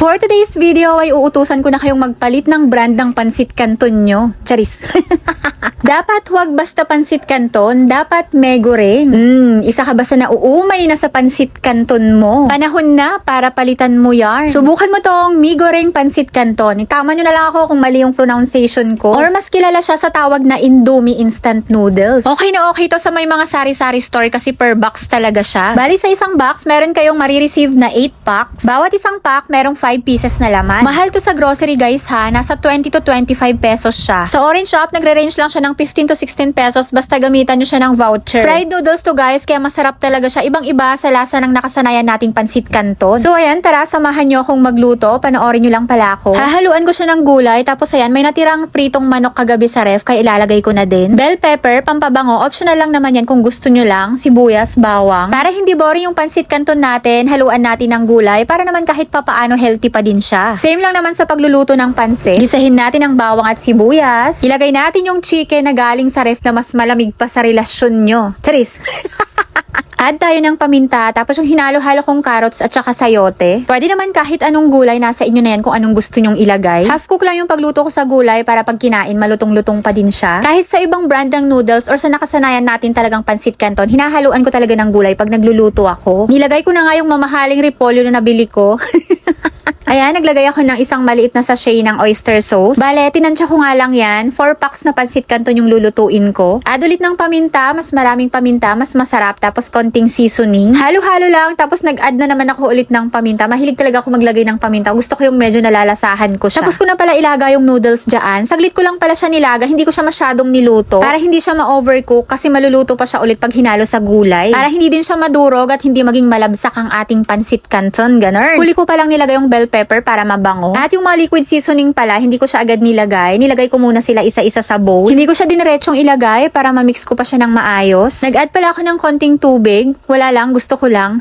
For today's video ay uutusan ko na kayong magpalit ng brand ng pansit canton nyo. Charis. Dapat huwag basta pansit canton, dapat Megoreng. Isa ka ba sa nauumay na sa pansit canton mo? Panahon na para palitan mo yan. Subukan mo tong Megoreng pansit canton. Tama nyo na lang ako kung mali yung pronunciation ko. Or mas kilala siya sa tawag na Indomie instant noodles. Okay na okay to sa may mga sari-sari store kasi per box talaga siya. Bali sa isang box, meron kayong marireceive na 8 packs. Bawat isang pack, merong 5 pieces na laman. Mahal to sa grocery guys ha. Nasa 20 to 25 pesos siya. Sa Orange Shop, nagre-range lang siya ng 15 to 16 pesos basta gamitan nyo siya ng voucher. Fried noodles to guys, kaya masarap talaga siya. Ibang-iba sa lasa ng nakasanayan nating pansit canton. So ayan, tara samahan nyo akong magluto. Panoorin nyo lang pala ako. Hahaluan ko siya ng gulay. Tapos ayan, may natirang pritong manok kagabi sa ref kaya ilalagay ko na din. Bell pepper, pampabango. Optional lang naman yan kung gusto nyo lang. Sibuyas, bawang. Para hindi boring yung pansit canton natin, haluan natin ng gulay para naman kahit papaano healthy pa din siya. Same lang naman sa pagluluto ng pansit. Gisahin natin ang bawang at sibuyas. Ilagay natin yung chicken na galing sa ref na mas malamig pa sa relasyon nyo. Charis! Add tayo ng paminta, tapos yung hinalo-halo kong carrots at saka sayote. Pwede naman kahit anong gulay, nasa inyo na yan kung anong gusto nyong ilagay. Half cook lang yung pagluto ko sa gulay para pag kinain, malutong-lutong pa din siya. Kahit sa ibang brand ng noodles or sa nakasanayan natin talagang pansit canton, hinahaluan ko talaga ng gulay pag nagluluto ako. Nilagay ko na nga yung mamahaling repolyo na nabili ko. Ayan, naglagay ako ng isang maliit na sachet ng oyster sauce. Bale, tinansya ko nga lang yan. 4 packs na pansit canton yung lulutuin ko. Add ulit ng paminta, mas maraming paminta, mas masarap. Tapos konting seasoning. Halo-halo lang, tapos nag-add na naman ako ulit ng paminta. Mahilig talaga ako maglagay ng paminta. Gusto ko yung medyo nalalasahan ko siya. Tapos ko na pala ilaga yung noodles dyan. Saglit ko lang pala siya nilaga, hindi ko siya masyadong niluto. Para hindi siya ma-overcook kasi maluluto pa siya ulit pag hinalo sa gulay. Para hindi din siya madurog at hindi maging malabsak ang ating pansit canton. Ganun. Huli ko pa lang nilagay yung bell pepper para mabango. At yung mga liquid seasoning pala, hindi ko siya agad nilagay. Nilagay ko muna sila isa-isa sa bowl. Hindi ko siya dineretsong ilagay para ma-mix ko pa siya ng maayos. Nag-add pala ako ng konting tubig. Wala lang, gusto ko lang.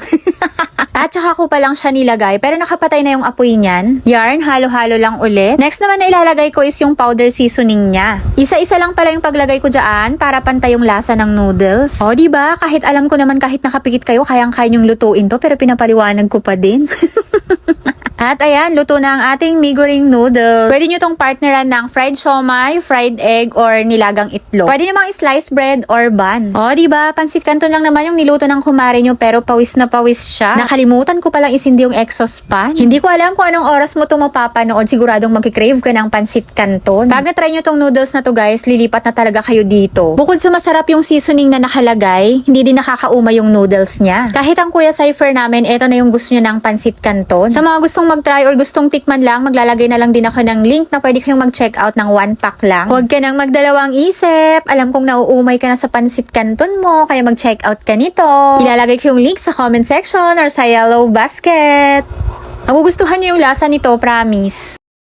At saka ko pa lang siya nilagay, pero nakapatay na yung apoy niyan. Yarn, halo-halo lang ulit. Next naman na ilalagay ko is yung powder seasoning niya. Isa-isa lang pala yung paglagay ko dyan para pantay yung lasa ng noodles. O, diba? Kahit alam ko naman kahit nakapikit kayo, kayang-kaya yung lutuin to, pero pinapaliwanag ko pa din. At ayan, luto na ang ating Megoreng noodles. Pwede nyo tong partneran ng fried siomai, fried egg, or nilagang itlog. Pwede namang sliced bread or buns. O, diba? Pansit canton lang naman yung niluto ng kumare nyo, pero pawis na pawis siya. Nakalimutan ko palang isindi yung exhaust pan. Hindi ko alam kung anong oras mo ito mapapanood. Siguradong magkikrave ka ng pansit canton. Pag na-try nyo tong noodles na to guys, lilipat na talaga kayo dito. Bukod sa masarap yung seasoning na nakalagay, hindi din nakakauma yung noodles niya. Kahit ang Kuya Cypher namin, eto na yung gusto nyo ng pansit canton. Sa mga gustong mag-try or gustong tikman lang, maglalagay na lang din ako ng link na pwede kayong mag-check out ng 1 pack lang. Huwag ka nang magdalawang isip. Alam kong nauumay ka na sa pansit canton mo, kaya mag-check out ka nito. Ilalagay ko yung link sa comment section or sa yellow basket. Magugustuhan niyo yung lasa nito, promise.